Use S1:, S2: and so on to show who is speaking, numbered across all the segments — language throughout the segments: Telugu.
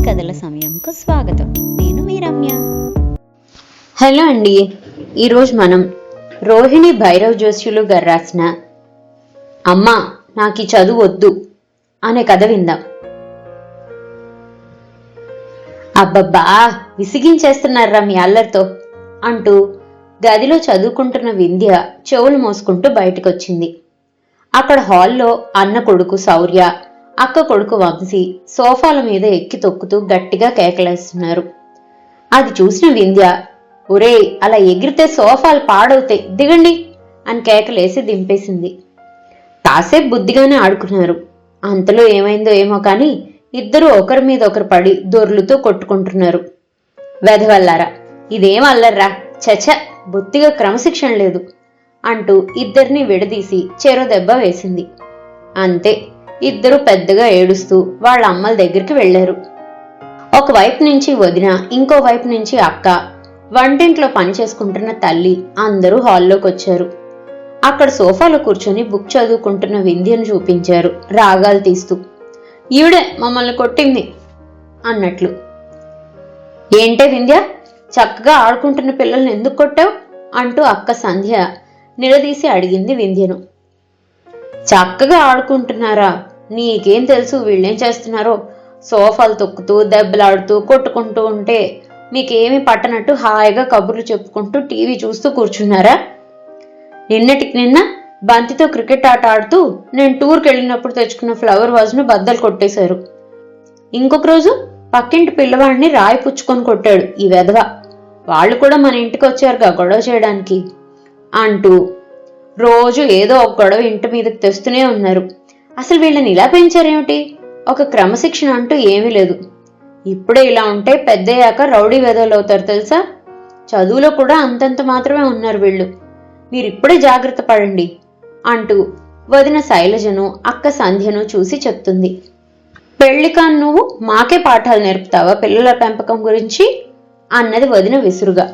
S1: కథల సమయంకు స్వాగతం. నేను మీ రమ్య.
S2: హలో అండి. ఈరోజు మనం రోహిణి భైరవ్ జోషులు గారు రాసిన అమ్మా నాకు ఈ చదువు వద్దు అనే కథ విందాం. అబ్బబ్బా విసిగించేస్తున్నారా మీ అల్లరితో అంటూ గదిలో చదువుకుంటున్న వింధ్య చెవులు మోసుకుంటూ బయటకొచ్చింది. అక్కడ హాల్లో అన్న కొడుకు శౌర్య, అక్క కొడుకు వంశీ సోఫాల మీద ఎక్కి తొక్కుతూ గట్టిగా కేకలేస్తున్నారు. అది చూసిన వింధ్య, ఒరేయ్ అలా ఎగిరితే సోఫాలు పాడవుతాయి, దిగండి అని కేకలేసి దింపేసింది. కాసేపు బుద్ధిగానే ఆడుకున్నారు. అంతలో ఏమైందో ఏమో కానీ ఇద్దరూ ఒకరి మీద ఒకరు పడి దొర్లుతూ కొట్టుకుంటున్నారు. వెధవల్లారా, ఇదేం అల్లర్రా, చచ, బొత్తిగా క్రమశిక్షణ లేదు అంటూ ఇద్దరిని విడదీసి చెరో దెబ్బ వేసింది. అంతే, ఇద్దరు పెద్దగా ఏడుస్తూ వాళ్ళ అమ్మల దగ్గరికి వెళ్లారు. ఒకవైపు నుంచి వదిన, ఇంకో వైపు నుంచి అక్క, వంటింట్లో పని చేసుకుంటున్న తల్లి అందరూ హాల్లోకి వచ్చారు. అక్కడ సోఫాలో కూర్చొని బుక్ చదువుకుంటున్న వింధ్యను చూపించారు రాగాలు తీస్తూ. ఈవిడే మమ్మల్ని కొట్టింది అన్నట్లు. ఏంటే వింధ్య, చక్కగా ఆడుకుంటున్న పిల్లల్ని ఎందుకు కొట్టావు అంటూ అక్క సంధ్య నిలదీసి అడిగింది వింధ్యను. చక్కగా ఆడుకుంటున్నారా, నీకేం తెలుసు వీళ్ళేం చేస్తున్నారో? సోఫాలు తొక్కుతూ దెబ్బలాడుతూ కొట్టుకుంటూ ఉంటే మీకేమీ పట్టనట్టు హాయిగా కబుర్లు చెప్పుకుంటూ టీవీ చూస్తూ కూర్చున్నారా? నిన్నటికి నిన్న బంతితో క్రికెట్ ఆట ఆడుతూ నేను టూర్కి వెళ్ళినప్పుడు తెచ్చుకున్న ఫ్లవర్ వాజ్ను బద్దలు కొట్టేశారు. ఇంకొక రోజు పక్కింటి పిల్లవాడిని రాయి పుచ్చుకొని కొట్టాడు ఈ వెధవ. వాళ్ళు కూడా మన ఇంటికి వచ్చారుగా గొడవ చేయడానికి అంటూ రోజు ఏదో ఒక గొడవ ఇంటి మీదకి తెస్తూనే ఉన్నారు. అసలు వీళ్ళని ఇలా పెంచారేమిటి? ఒక క్రమశిక్షణ అంటూ ఏమీ లేదు. ఇప్పుడే ఇలా ఉంటే పెద్దయ్యాక రౌడీ వెధవలు అవుతారు తెలుసా? చదువులో కూడా అంతంత మాత్రమే ఉన్నారు వీళ్ళు. మీరిప్పుడే జాగ్రత్త పడండి అంటూ వదిన శైలజను, అక్క సంధ్యను చూసి చెప్తుంది. పెళ్లికాన్ నువ్వు మాకే పాఠాలు నేర్పుతావా పిల్లల పెంపకం గురించి అన్నది వదిన విసురుగా.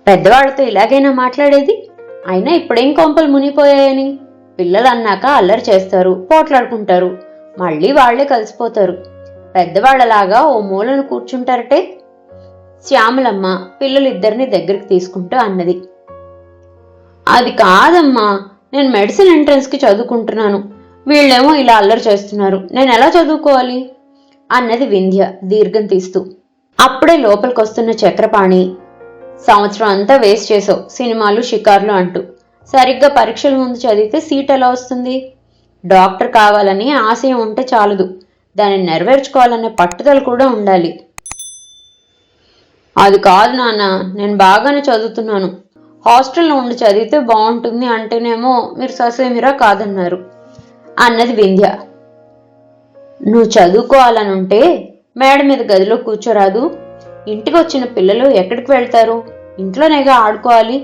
S2: పెద్దవాళ్లతో ఇలాగైనా మాట్లాడేది? అయినా ఇప్పుడేం కొంపలు మునిగిపోయాయని? పిల్లలు అన్నాక అల్లరి చేస్తారు, పోట్లాడుకుంటారు, మళ్ళీ వాళ్లే కలిసిపోతారు. పెద్దవాళ్లలాగా ఓ మూలను కూర్చుంటారటే. శ్యామలమ్మ పిల్లలిద్దరిని దగ్గరికి తీసుకుంటూ అన్నది. అది కాదమ్మా, నేను మెడిసిన్ ఎంట్రన్స్ కి చదువుకుంటున్నాను, వీళ్ళేమో ఇలా అల్లరి చేస్తున్నారు, నేను ఎలా చదువుకోవాలి అన్నది వింధ్య దీర్ఘం తీస్తూ. అప్పుడే లోపలికొస్తున్న చక్రపాణి, సంవత్సరం అంతా వేస్ట్ చేసావు సినిమాలు షికార్లు అంటూ. సరిగ్గా పరీక్షల ముందు చదివితే సీట్ ఎలా వస్తుంది? డాక్టర్ కావాలని ఆశయం ఉంటే చాలదు, దాన్ని నెరవేర్చుకోవాలనే పట్టుదల కూడా ఉండాలి. అది కాదు నాన్న, నేను బాగానే చదువుతున్నాను, హాస్టల్లో ఉండి చదివితే బాగుంటుంది అంటేనేమో మీరు ససేమిరా కాదన్నారు అన్నది వింధ్య. నువ్వు చదువుకోవాలనుంటే మేడ మీద గదిలో కూర్చోరాదు? ఇంటికి వచ్చిన పిల్లలు ఎక్కడికి వెళ్తారు? ఇంట్లోనేగా ఆడుకోవాలి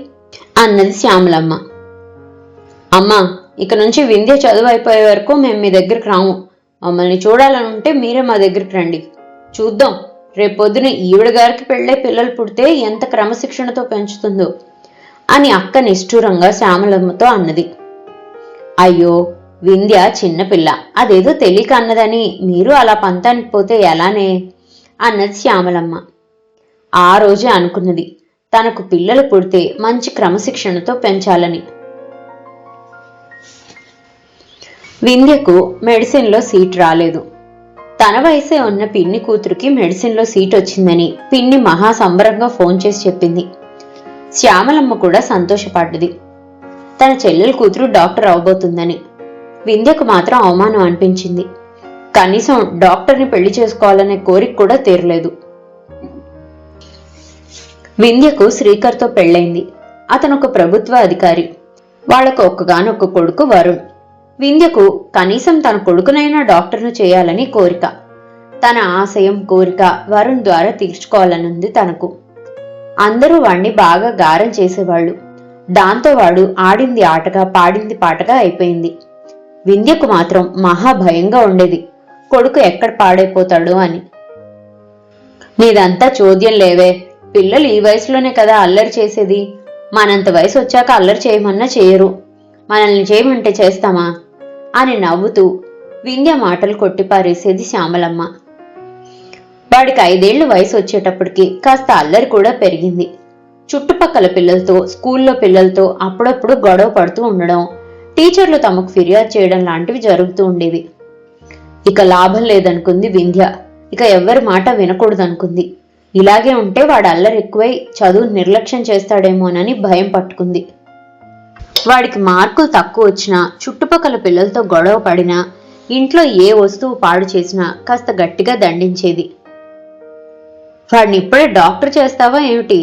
S2: అన్నది శ్యామలమ్మ. అమ్మా, ఇక నుంచి వింధ్య చదువు అయిపోయే వరకు మేము మీ దగ్గరికి రాము. మమ్మల్ని చూడాలనుంటే మీరే మా దగ్గరికి రండి. చూద్దాం రేపొద్దున ఈవిడ గారికి పెళ్ళే పిల్లలు పుడితే ఎంత క్రమశిక్షణతో పెంచుతుందో అని అక్క నిష్ఠూరంగా శ్యామలమ్మతో అన్నది. అయ్యో, వింధ్య చిన్నపిల్ల, అదేదో తెలియక అన్నదని మీరు అలా పంతానికి పోతే ఎలానే అన్నది శ్యామలమ్మ. ఆ రోజే అనుకున్నది తనకు పిల్లలు పుడితే మంచి క్రమశిక్షణతో పెంచాలని. వింధ్యకు మెడిసిన్లో సీట్ రాలేదు. తన వయసే ఉన్న పిన్ని కూతురికి మెడిసిన్లో సీట్ వచ్చిందని పిన్ని మహా సంబరంగా ఫోన్ చేసి చెప్పింది. శ్యామలమ్మ కూడా సంతోషపడ్డది, తన చెల్లెల కూతురు డాక్టర్ అవబోతుందని. వింధ్యకు మాత్రం అవమానం అనిపించింది. కనీసం డాక్టర్ని పెళ్లి చేసుకోవాలనే కోరిక కూడా తీరలేదు. వింధ్యకు శ్రీకర్తో పెళ్లైంది. అతను ఒక ప్రభుత్వ అధికారి. వాళ్లకు ఒక్కగానొక్క కొడుకు వరుణ్. వింధ్యకు కనీసం తన కొడుకునైనా డాక్టర్ను చేయాలని కోరిక. తన ఆశయం, కోరిక వరుణ్ ద్వారా తీర్చుకోవాలనుంది తనకు. అందరూ వాణ్ణి బాగా గారం చేసేవాళ్లు. దాంతో వాడు ఆడింది ఆటగా, పాడింది పాటగా అయిపోయింది. వింధ్యకు మాత్రం మహాభయంగా ఉండేది, కొడుకు ఎక్కడ పాడైపోతాడో అని. నీదంతా చోద్యం లేవే, పిల్లలు ఈ వయసులోనే కదా అల్లరి చేసేది, మనంత వయసు వచ్చాక అల్లరి చేయమన్నా చేయరు, మనల్ని చేయమంటే చేస్తామా అని నవ్వుతూ వింధ్య మాటలు కొట్టిపారేసేది శ్యామలమ్మ. వాడికి 5 ఏళ్ల వయసు వచ్చేటప్పటికి కాస్త అల్లరి కూడా పెరిగింది. చుట్టుపక్కల పిల్లలతో, స్కూల్లో పిల్లలతో అప్పుడప్పుడు గొడవ పడుతూ ఉండడం, టీచర్లు తమకు ఫిర్యాదు చేయడం లాంటివి జరుగుతూ ఉండేవి. ఇక లాభం లేదనుకుంది వింధ్య. ఇక ఎవ్వరి మాట వినకూడదనుకుంది. ఇలాగే ఉంటే వాడు అల్లరి ఎక్కువై చదువు నిర్లక్ష్యం చేస్తాడేమోనని భయం పట్టుకుంది. వాడికి మార్కులు తక్కువ వచ్చినా, చుట్టుపక్కల పిల్లలతో గొడవ పడినా, ఇంట్లో ఏ వస్తువు పాడు చేసినా కాస్త గట్టిగా దండించేది. వాడిని ఇప్పుడే డాక్టర్ చేస్తావా ఏమిటి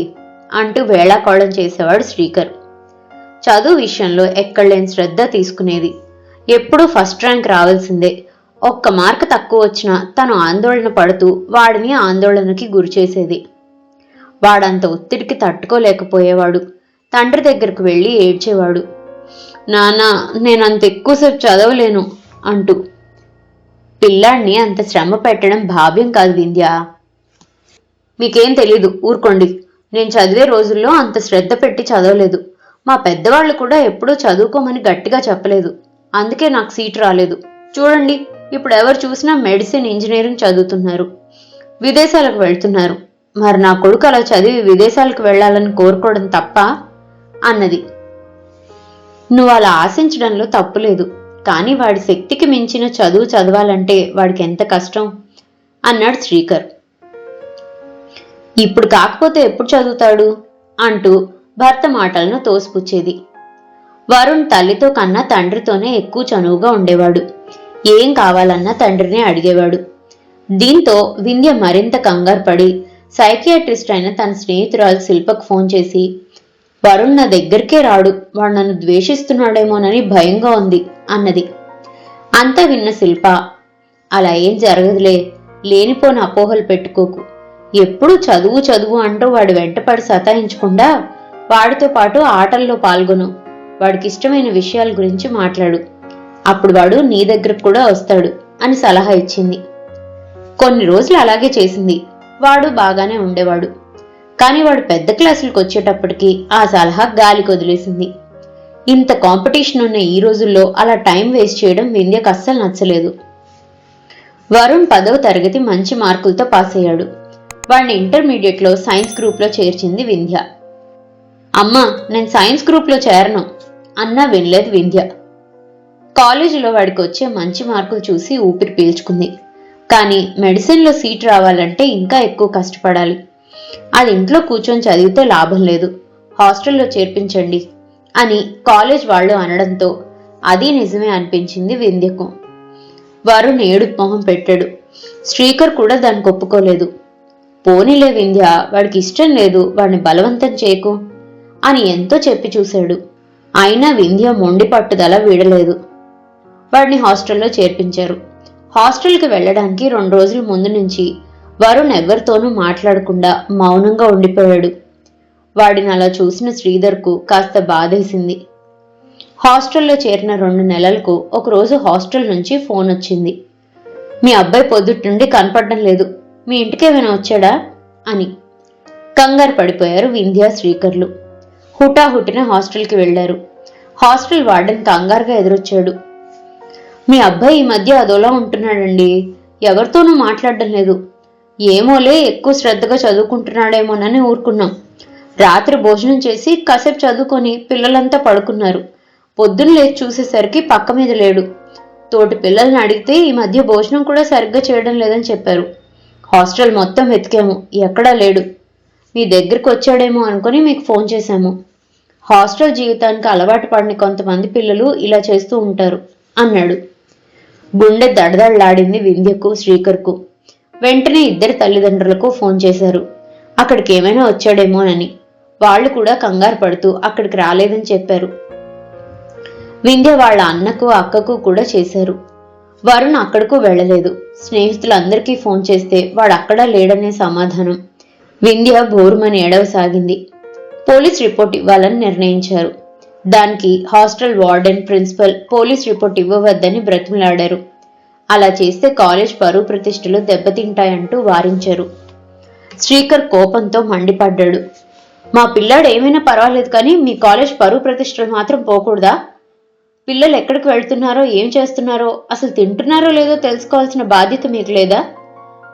S2: అంటూ వేళాకోళం చేసేవాడు శ్రీకర్. చదువు విషయంలో ఎక్కడలేని శ్రద్ధ తీసుకునేది. ఎప్పుడూ ఫస్ట్ ర్యాంక్ రావాల్సిందే. 1 మార్కు తక్కువ వచ్చినా తను ఆందోళన పడుతూ వాడిని ఆందోళనకి గురిచేసేది. వాడంత ఒత్తిడికి తట్టుకోలేకపోయేవాడు. తండ్రి దగ్గరకు వెళ్ళి ఏడ్చేవాడు. నాన్నా, నేనంత ఎక్కువసేపు చదవలేను అంటూ. పిల్లాడిని అంత శ్రమ పెట్టడం భావ్యం కాదు వింధ్య. మీకేం తెలీదు, ఊరుకోండి. నేను చదివే రోజుల్లో అంత శ్రద్ధ పెట్టి చదవలేదు. మా పెద్దవాళ్ళు కూడా ఎప్పుడూ చదువుకోమని గట్టిగా చెప్పలేదు. అందుకే నాకు సీట్ రాలేదు. చూడండి, ఇప్పుడు ఎవరు చూసినా మెడిసిన్, ఇంజనీరింగ్ చదువుతున్నారు, విదేశాలకు వెళ్తున్నారు. మరి నా కొడుకు అలా చదివి విదేశాలకు వెళ్లాలని కోరుకోవడం తప్ప అన్నది. నువ్వు అలా ఆశించడంలో తప్పులేదు, కానీ వాడి శక్తికి మించిన చదువు చదవాలంటే వాడికి ఎంత కష్టం అన్నాడు శ్రీకర్. ఇప్పుడు కాకపోతే ఎప్పుడు చదువుతాడు అంటూ భర్త మాటలను తోసిపుచ్చేది. వరుణ్ తల్లితో కన్నా తండ్రితోనే ఎక్కువ చనువుగా ఉండేవాడు. ఏం కావాలన్నా తండ్రినే అడిగేవాడు. దీంతో వింధ్య మరింత కంగారు పడి సైకియాట్రిస్ట్ అయిన తన స్నేహితురాలు శిల్పకు ఫోన్ చేసి, వరుణ్ నా దగ్గరికే రాడు, వాడు నన్ను ద్వేషిస్తున్నాడేమోనని భయంగా ఉంది అన్నది. అంతా విన్న శిల్ప, అలా ఏం జరగదులే, లేనిపోని అపోహలు పెట్టుకోకు. ఎప్పుడు చదువు చదువు అంటూ వాడి వెంటపడి సతాయించకుండా వాడితో పాటు ఆటల్లో పాల్గొను. వాడికి ఇష్టమైన విషయాల గురించి మాట్లాడు. అప్పుడు వాడు నీ దగ్గరకు కూడా వస్తాడు అని సలహా ఇచ్చింది. కొన్ని రోజులు అలాగే చేసింది. వాడు బాగానే ఉండేవాడు. కానీ వాడు పెద్ద క్లాసులకు వచ్చేటప్పటికి ఆ సలహా గాలికి వదిలేసింది. ఇంత కాంపిటీషన్ ఉన్న ఈ రోజుల్లో అలా టైం వేస్ట్ చేయడం వింధ్యకు అస్సలు నచ్చలేదు. వరుణ్ 10వ తరగతి మంచి మార్కులతో పాస్ అయ్యాడు. వాడిని ఇంటర్మీడియట్లో సైన్స్ గ్రూప్లో చేర్చింది వింధ్య. అమ్మా, నేను సైన్స్ గ్రూప్లో చేరను అన్నా వినలేదు వింధ్య. కాలేజీలో వాడికి వచ్చే మంచి మార్కులు చూసి ఊపిరి పీల్చుకుంది. కానీ మెడిసిన్లో సీట్ రావాలంటే ఇంకా ఎక్కువ కష్టపడాలి. అది ఇంట్లో కూర్చొని చదివితే లాభం లేదు, హాస్టల్లో చేర్పించండి అని కాలేజ్ వాళ్ళు అనడంతో అది నిజమే అనిపించింది వింధ్యకు. వరుణ్ ఏడుపు మొహం పెట్టాడు. శ్రీకర్ కూడా దానికి ఒప్పుకోలేదు. పోనీలే వింధ్య, వాడికి ఇష్టం లేదు, వాడిని బలవంతం చేయకు అని ఎంతో చెప్పి చూశాడు. అయినా వింధ్య మొండి పట్టుదల వీడలేదు. వాడిని హాస్టల్లో చేర్పించారు. హాస్టల్కి వెళ్లడానికి 2 రోజుల ముందు నుంచి వరుణ్ ఎవరితోనూ మాట్లాడకుండా మౌనంగా ఉండిపోయాడు. వాడిని అలా చూసిన శ్రీధర్కు కాస్త బాధేసింది. హాస్టల్లో చేరిన 2 నెలలకు ఒకరోజు హాస్టల్ నుంచి ఫోన్ వచ్చింది. మీ అబ్బాయి పొద్దుటి నుండి కనపడడం లేదు, మీ ఇంటికేమైనా వచ్చాడా అని. కంగారు పడిపోయారు వింధ్య, శ్రీకర్లు. హుటాహుటిన హాస్టల్కి వెళ్లారు. హాస్టల్ వార్డెన్ కంగారుగా ఎదురొచ్చాడు. మీ అబ్బాయి ఈ మధ్య అదోలా ఉంటున్నాడండి, ఎవరితోనూ మాట్లాడడం లేదు. ఏమోలే, ఎక్కువ శ్రద్ధగా చదువుకుంటున్నాడేమోనని ఊరుకున్నాం. రాత్రి భోజనం చేసి కాసేపు చదువుకొని పిల్లలంతా పడుకున్నారు. పొద్దున్న లేచి చూసేసరికి పక్క మీద లేడు. తోటి పిల్లల్ని అడిగితే ఈ మధ్య భోజనం కూడా సరిగ్గా చేయడం లేదని చెప్పారు. హాస్టల్ మొత్తం వెతికాము, ఎక్కడా లేడు. మీ దగ్గరికి వచ్చాడేమో అనుకుని మీకు ఫోన్ చేశాము. హాస్టల్ జీవితానికి అలవాటు పడిన కొంతమంది పిల్లలు ఇలా చేస్తూ ఉంటారు అన్నాడు. గుండె దడదడలాడింది వింధ్యకు, శ్రీకర్కు. వెంటనే ఇద్దరి తల్లిదండ్రులకు ఫోన్ చేశారు, అక్కడికి ఏమైనా వచ్చాడేమోనని. వాళ్ళు కూడా కంగారు పడుతూ అక్కడికి రాలేదని చెప్పారు. వింధ్య వాళ్ళ అన్నకు, అక్కకు కూడా చేశారు. వరుణ్ అక్కడకు వెళ్లలేదు. స్నేహితులందరికీ ఫోన్ చేస్తే వాడు అక్కడా లేడనే సమాధానం. వింధ్య బోరుమని ఏడవసాగింది. పోలీస్ రిపోర్ట్ ఇవ్వాలని నిర్ణయించారు. దానికి hostel warden, principal police report ఇవ్వవద్దని బ్రతిమలాడారు. అలా చేస్తే కాలేజ్ పరువు ప్రతిష్టలు దెబ్బతింటాయంటూ వారించారు. శ్రీకర్ కోపంతో మండిపడ్డాడు. మా పిల్లాడు ఏమైనా పర్వాలేదు, కానీ మీ కాలేజ్ పరువు ప్రతిష్టలు మాత్రం పోకూడదా? పిల్లలు ఎక్కడికి వెళ్తున్నారో, ఏం చేస్తున్నారో, అసలు తింటున్నారో లేదో తెలుసుకోవాల్సిన బాధ్యత మీకు లేదా?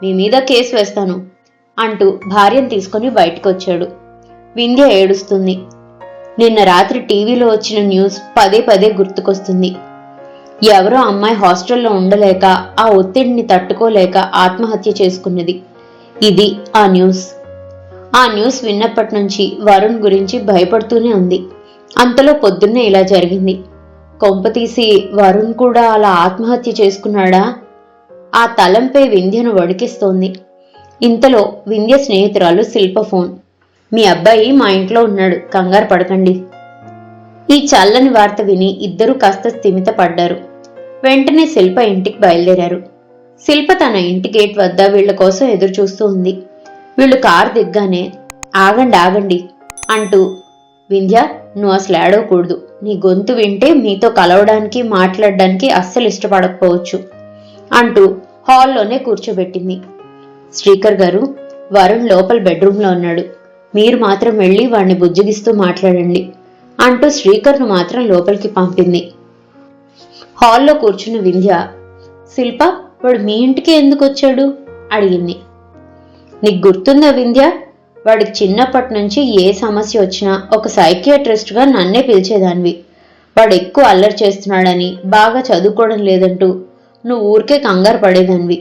S2: మీ మీద కేసు వేస్తాను అంటూ భార్యను తీసుకుని బయటకు వచ్చాడు. వింధ్య ఏడుస్తుంది. నిన్న రాత్రి టీవీలో వచ్చిన న్యూస్ పదే పదే గుర్తుకొస్తుంది. ఎవరో అమ్మాయి హాస్టల్లో ఉండలేక ఆ ఒత్తిడిని తట్టుకోలేక ఆత్మహత్య చేసుకున్నది. ఇది ఆ న్యూస్. ఆ న్యూస్ విన్నప్పటి నుంచి వరుణ్ గురించి భయపడుతూనే ఉంది. అంతలో పొద్దున్నే ఇలా జరిగింది. కొంపతీసి వరుణ్ కూడా అలా ఆత్మహత్య చేసుకున్నాడా? ఆ తలంపై వింధ్యను వణికిస్తోంది. ఇంతలో వింధ్య స్నేహితురాలు శిల్ప ఫోన్. మీ అబ్బాయి మా ఇంట్లో ఉన్నాడు, కంగారు పడకండి. ఈ చల్లని వార్త విని ఇద్దరూ కాస్త స్థిమిత పడ్డారు. వెంటనే శిల్ప ఇంటికి బయలుదేరారు. శిల్ప తన ఇంటి గేట్ వద్ద వీళ్ల కోసం ఎదురు చూస్తూ ఉంది. వీళ్ళు కారు దిగ్గానే ఆగండి ఆగండి అంటూ, వింధ్య నువ్వు అసలు ఏడవకూడదు. నీ గొంతు వింటే మీతో కలవడానికి మాట్లాడడానికి అస్సలు ఇష్టపడకపోవచ్చు అంటూ హాల్లోనే కూర్చోబెట్టింది. శ్రీకర్ గారు, వరుణ్ లోపల బెడ్రూమ్లో ఉన్నాడు. మీరు మాత్రం వెళ్ళి వాడిని బుజ్జగిస్తూ మాట్లాడండి అంటూ శ్రీకర్ను మాత్రం లోపలికి పంపింది. హాల్లో కూర్చున్న వింధ్య, శిల్ప వాడు మీ ఇంటికి ఎందుకు వచ్చాడు అడిగింది. నీకు గుర్తుందా వింధ్య, వాడికి చిన్నప్పటి నుంచి ఏ సమస్య వచ్చినా ఒక సైకియాట్రిస్ట్గా నన్నే పిలిచేదానివి. వాడు ఎక్కువ అల్లరి చేస్తున్నాడని, బాగా చదువుకోవడం లేదంటూ నువ్వు ఊరికే కంగారు పడేదానివి.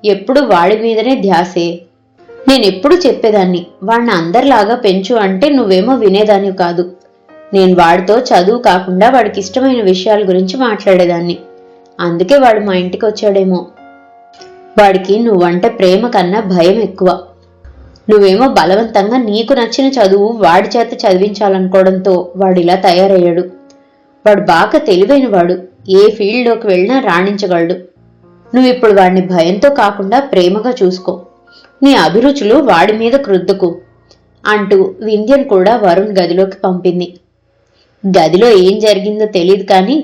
S2: ఎప్పుడు వాడి మీదనే ధ్యాసే. నేనెప్పుడు చెప్పేదాన్ని వాడిని అందరిలాగా పెంచు అంటే నువ్వేమో వినేదానివి కాదు. నేను వాడితో చదువు కాకుండా వాడికి ఇష్టమైన విషయాల గురించి మాట్లాడేదాన్ని. అందుకే వాడు మా ఇంటికి వచ్చాడేమో. వాడికి నువ్వంటే ప్రేమ కన్నా భయం ఎక్కువ. నువ్వేమో బలవంతంగా నీకు నచ్చిన చదువు వాడి చేత చదివించాలనుకోవడంతో వాడిలా తయారయ్యాడు. వాడు బాగా తెలివైన వాడు, ఏ ఫీల్డ్లోకి వెళ్ళినా రాణించగలడు. నువ్విప్పుడు వాడిని భయంతో కాకుండా ప్రేమగా చూసుకో. నీ అభిరుచులు వాడి మీద క్రుద్దుకు అంటూ వింధ్యను కూడా వరుణ్ గదిలోకి పంపింది. గదిలో ఏం జరిగిందో తెలియదు కానీ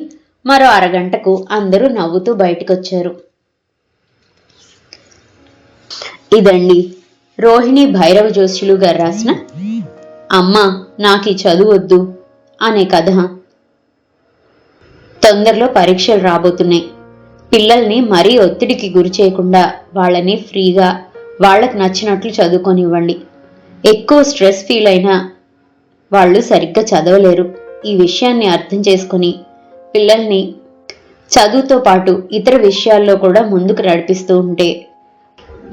S2: మరో అరగంటకు అందరూ నవ్వుతూ బయటకొచ్చారు. ఇదండి రోహిణి భైరవ జోషులు గారు రాసిన అమ్మా నాకీ చదువు వద్దు అనే కథ. తొందరలో పరీక్షలు రాబోతున్నాయి. పిల్లల్ని మరీ ఒత్తిడికి గురి చేయకుండా వాళ్ళని ఫ్రీగా వాళ్లకు నచ్చినట్లు చదువుకొనివ్వండి. ఎక్కువ స్ట్రెస్ ఫీల్ అయినా వాళ్ళు సరిగ్గా చదవలేరు. ఈ విషయాన్ని అర్థం చేసుకుని పిల్లల్ని చదువుతో పాటు ఇతర విషయాల్లో కూడా ముందుకు నడిపిస్తూ ఉంటే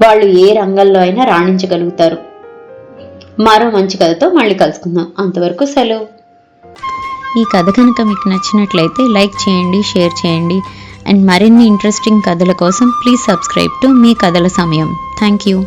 S2: వాళ్ళు ఏ రంగంలో అయినా రాణించగలుగుతారు. మరో మంచి కథతో మళ్ళీ కలుసుకుందాం. అంతవరకు సెలవు.
S1: ఈ కథ కనుక మీకు నచ్చినట్లయితే లైక్ చేయండి, షేర్ చేయండి. అండ్ మరిన్ని ఇంట్రెస్టింగ్ కథల కోసం ప్లీజ్ సబ్స్క్రైబ్ టు మీ కథల సమయం. Thank you.